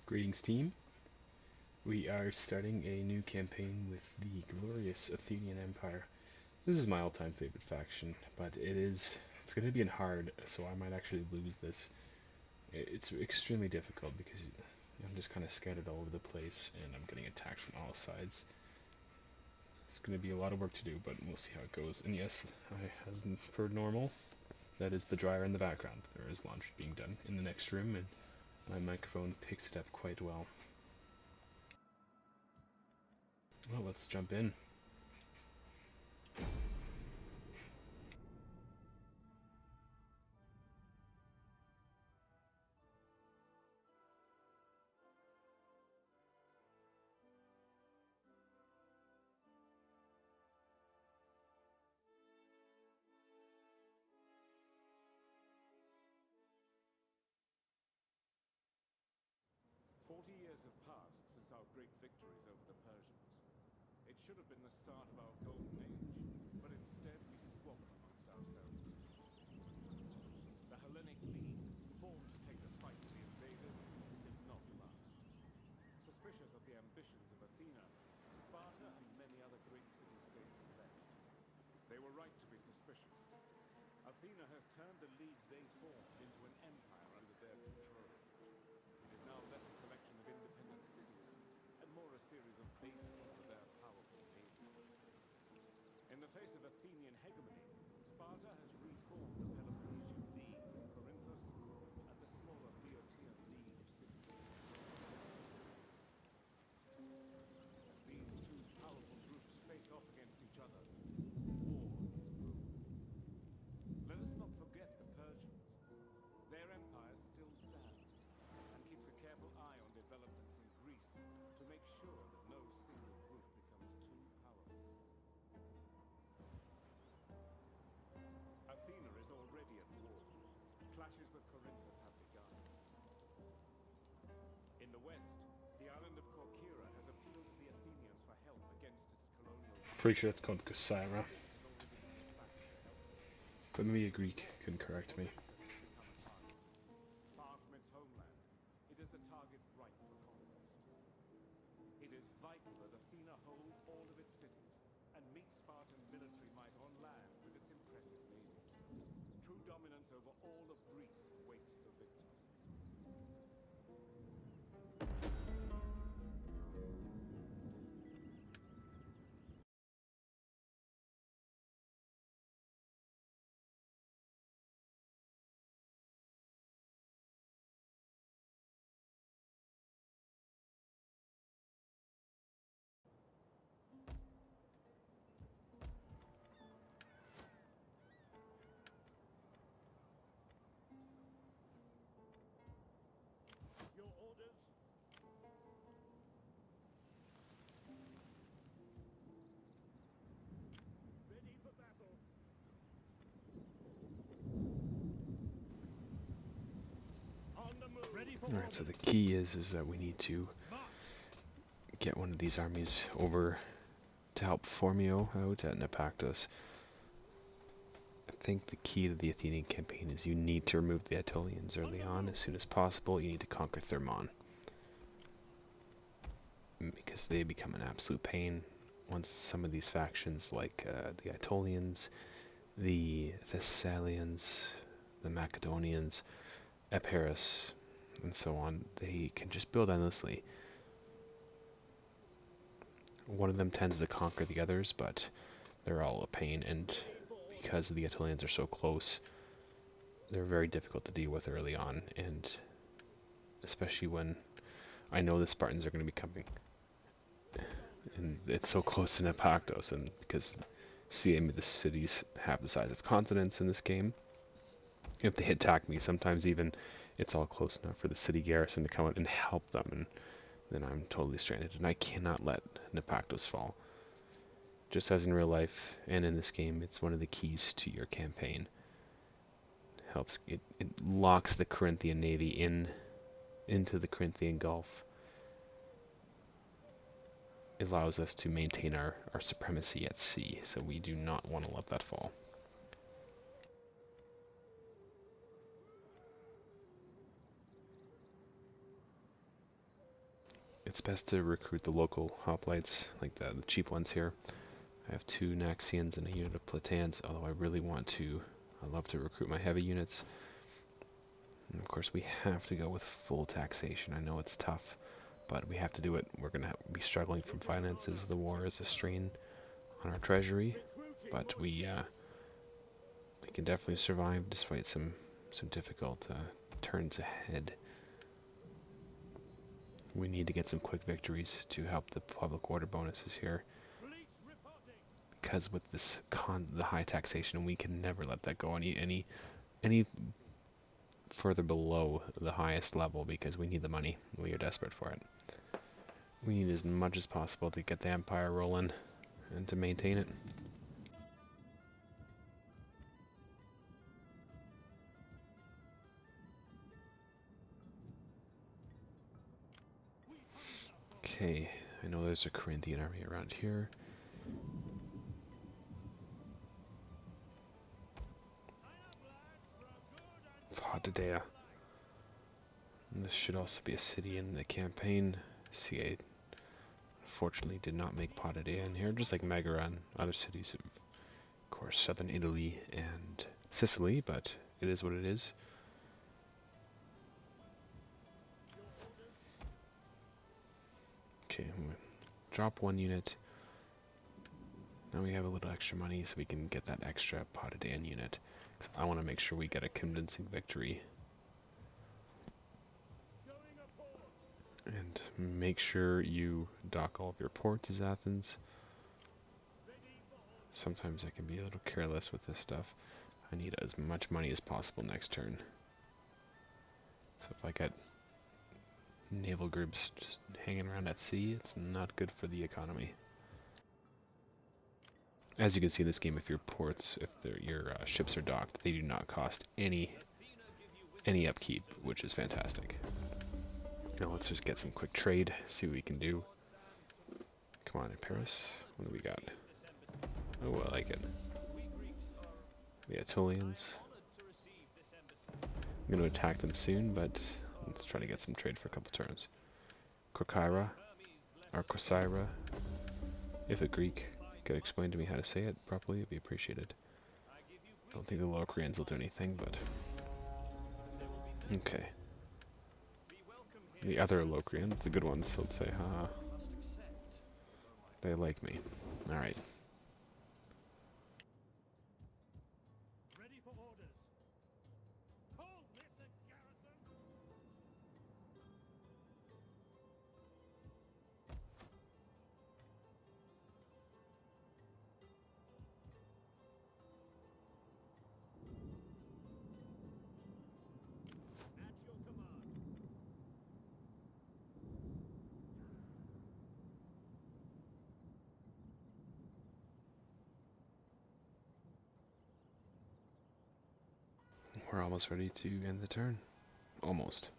Greetings, team. We are starting a new campaign with the glorious Athenian Empire. This is my all-time favorite faction, but it's going to be in hard, so I might actually lose this. It's extremely difficult because I'm just kind of scattered all over the place, and I'm getting attacked from all sides. It's going to be a lot of work to do, but we'll see how it goes. And yes, as per normal, that is the dryer in the background. There is laundry being done in the next room, and my microphone picks it up quite well. Well, let's jump in. 40 years have passed since our great victories over the Persians. It should have been the start of our golden age, but instead we squabble amongst ourselves. The Hellenic League, formed to take the fight to the invaders, did not last. Suspicious of the ambitions of Athena, Sparta and many other great city-states left. They were right to be suspicious. Athena has turned the league they formed into an empire under their control. It is now less a collection of independent cities and more a series of bases for their powerful navy. In the face of Athenian hegemony, Sparta has reformed the Peloponnesian League with Corinthus and the smaller Boeotian League of cities. As these two powerful groups face off against each other, war is brewing. Let us not forget the Persians. Their empire still stands and keeps a careful eye on developments in Greece to make sure that no single group becomes too powerful. Athena is already at war. Clashes with Corinthus have begun. In the west, the island of Corcyra has appealed to the Athenians for help against its colonial... Pretty sure it's called Corcyra, but maybe a Greek can correct me. Far from its homeland, it is a target ripe for conquest. It is vital that Athena hold all of its cities and meet Spartan military might on land with its impressive navy. True dominance over all of Greece waits the victor. Your orders? Ready for battle. On the move. Ready for Alright, so the key is that we need to get one of these armies over to help Phormio out at Naupactus. I think the key to the Athenian campaign is you need to remove the Aetolians early on. As soon as possible, you need to conquer Thermon, because they become an absolute pain once some of these factions like the Aetolians, the Thessalians, the Macedonians, Epirus, and so on, they can just build endlessly. One of them tends to conquer the others, but they're all a pain, and because the Aetolians are so close, they're very difficult to deal with early on, and especially when I know the Spartans are going to be coming. And it's so close to Naupactus, and because the cities have the size of continents in this game, if they attack me, sometimes even it's all close enough for the city garrison to come out and help them, and then I'm totally stranded, and I cannot let Naupactus fall. Just as in real life and in this game, it's one of the keys to your campaign. It locks the Corinthian navy into the Corinthian Gulf. It allows us to maintain our supremacy at sea, so we do not want to let that fall. it's best to recruit the local hoplites, like the cheap ones here. I have 2 Naxians and a unit of Platans, although I really want to, I love to recruit my heavy units. And of course we have to go with full taxation. I know it's tough, but we have to do it. We're going to be struggling from finances. The war is a strain on our treasury, but we can definitely survive despite some difficult turns ahead. We need to get some quick victories to help the public order bonuses here, because with this the high taxation, we can never let that go any further below the highest level, because we need the money. We are desperate for it. We need as much as possible to get the empire rolling and to maintain it. Okay, I know there's a Corinthian army around here. Potidea. And this should also be a city in the campaign. CA fortunately did not make Potidea in here, just like Megara and other cities of course, southern Italy and Sicily, but it is what it is. Okay, I'm gonna drop 1 unit. Now we have a little extra money so we can get that extra Potidaean unit. I want to make sure we get a convincing victory. And make sure you dock all of your ports as Athens. Sometimes I can be a little careless with this stuff. I need as much money as possible next turn. So if I get naval groups just hanging around at sea, it's not good for the economy. As you can see in this game, if your ports, if your ships are docked, they do not cost any upkeep, which is fantastic. Now let's just get some quick trade, see what we can do. Come on, in Paris. What do we got? Oh, I like it. The Aetolians. I'm going to attack them soon, but let's try to get some trade for a couple turns. Corcyra, or Corcyra, if a Greek could explain to me how to say it properly, it'd be appreciated. I don't think the Locrians will do anything, but... Okay. The other Locrians, the good ones, will say, haha. They like me. Alright. We're almost ready to end the turn. Almost.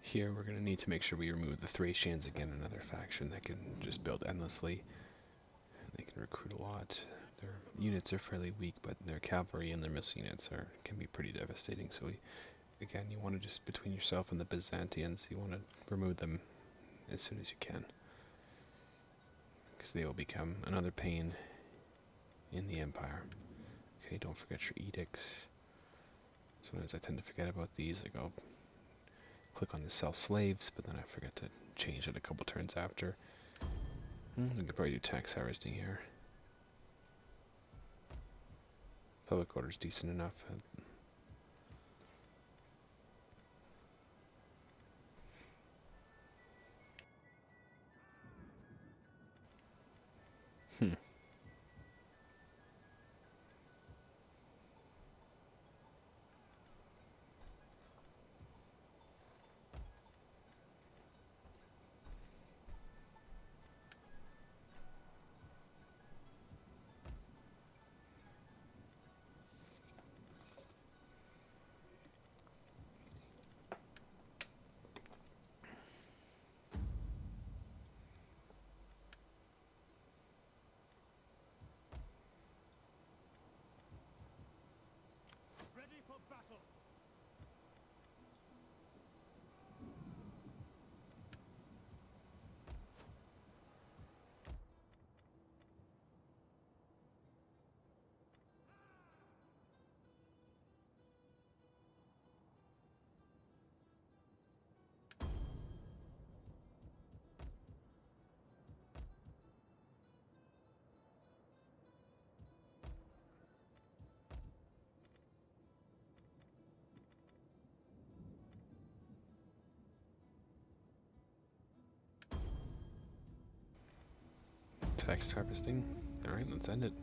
Here we're going to need to make sure we remove the Thracians, again another faction that can just build endlessly. They can recruit a lot. Their units are fairly weak, but their cavalry and their missile units can be pretty devastating. So again, you want to just, between yourself and the Byzantians, you want to remove them as soon as you can, because they will become another pain in the empire. Okay, don't forget your edicts. Sometimes I tend to forget about these. Like I'll click on the sell slaves, but then I forget to change it a couple turns after. We could probably do tax harvesting here. Public order's decent enough. Hmm. Ready for battle! Tax harvesting. Alright, let's end it.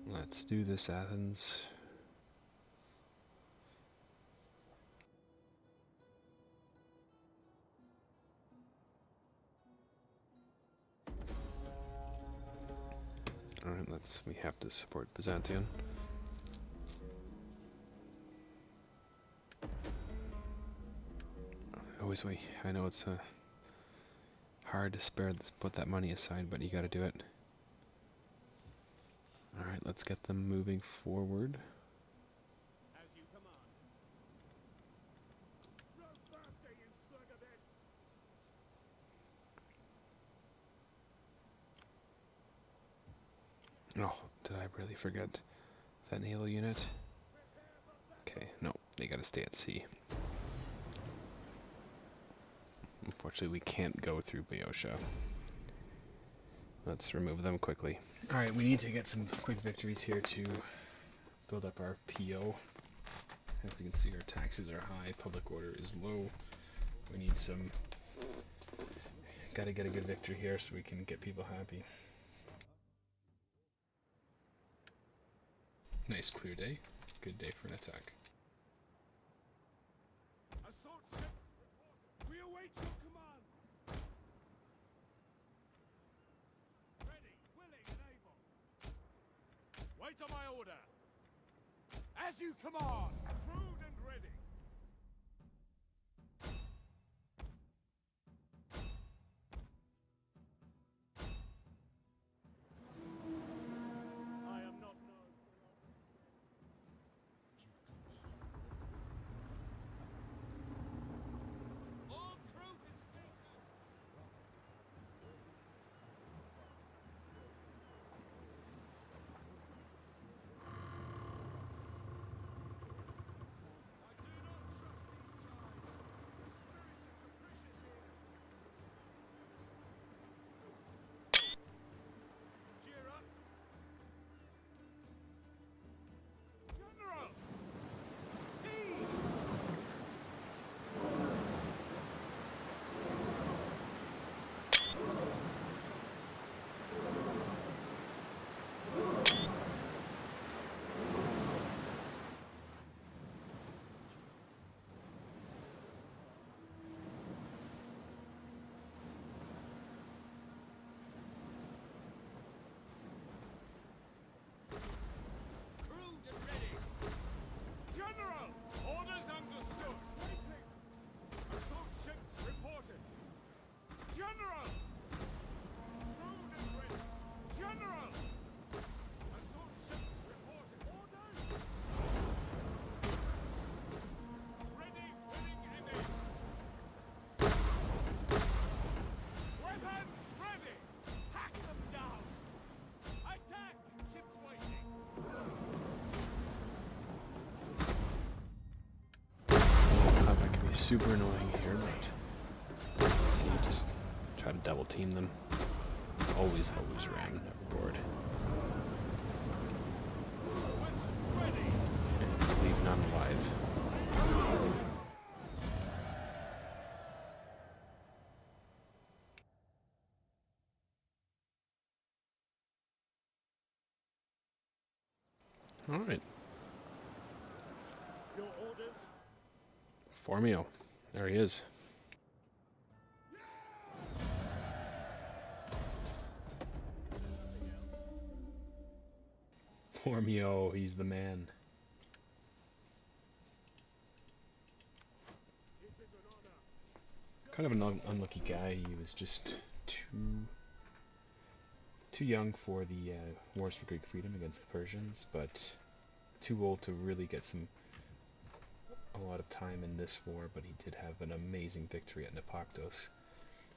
Let's do this, Athens. Alright, we have to support Byzantium. Always wait. I know it's hard to put that money aside, but you gotta do it. Alright, let's get them moving forward. As you command. Run faster, you slug of bits! Oh, did I really forget that naval unit? Okay, no, they gotta stay at sea. Unfortunately, we can't go through Boeotia. Let's remove them quickly. Alright, we need to get some quick victories here to build up our PO. As you can see, our taxes are high, public order is low. We need some... Gotta get a good victory here so we can get people happy. Nice clear day. Good day for an attack. Assault ships reported. We await your command. Ready, willing, and able. Wait on my order. As you command. Crude and ready. I am not known for all crew to station. super annoying here, but let's see, just try to double team them. Always ram overboard. And leave none alive. Alright. Your orders? Formio. There he is. Formio, he's the man. Kind of an unlucky guy. He was just too young for the wars for Greek freedom against the Persians, but too old to really get a lot of time in this war. But he did have an amazing victory at Naupactos.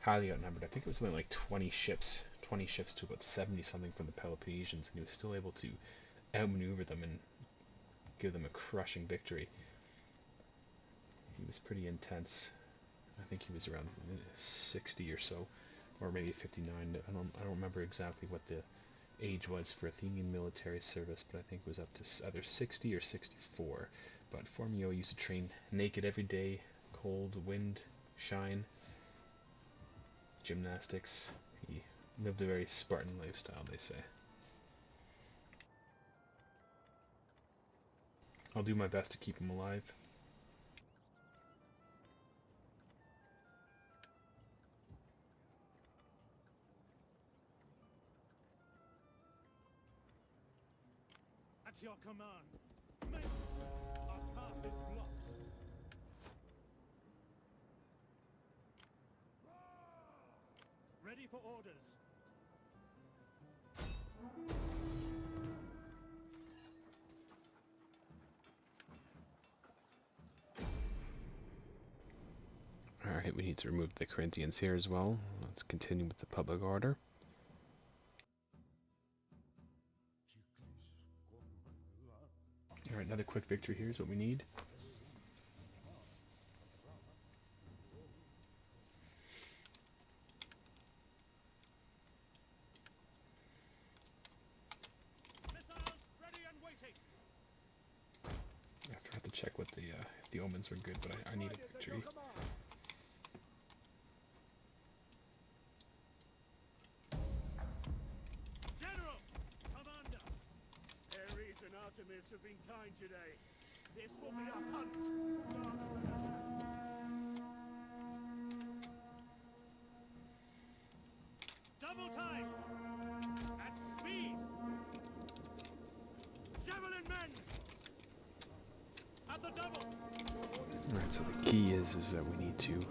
Highly outnumbered. I think it was something like 20 ships to about 70 something from the Peloponnesians, and he was still able to outmaneuver them and give them a crushing victory. He was pretty intense. I think he was around 60 or so, or maybe 59. I don't remember exactly what the age was for Athenian military service, but I think it was up to either 60 or 64. But Formio used to train naked every day, cold, wind, shine, gymnastics. He lived a very Spartan lifestyle, they say. I'll do my best to keep him alive. At your command. Men, our path is blocked. Ready for orders. Alright, we need to remove the Corinthians here as well. Let's continue with the public order. Alright, another quick victory here is what we need. Missiles ready and waiting. I forgot to check what if the omens were good, but I need a victory. General! Commander! Ares and Artemis have been kind today. This will be a hunt rather than a battle. Double time! At speed! Javelin men! At the double! Alright, so the key is that we need to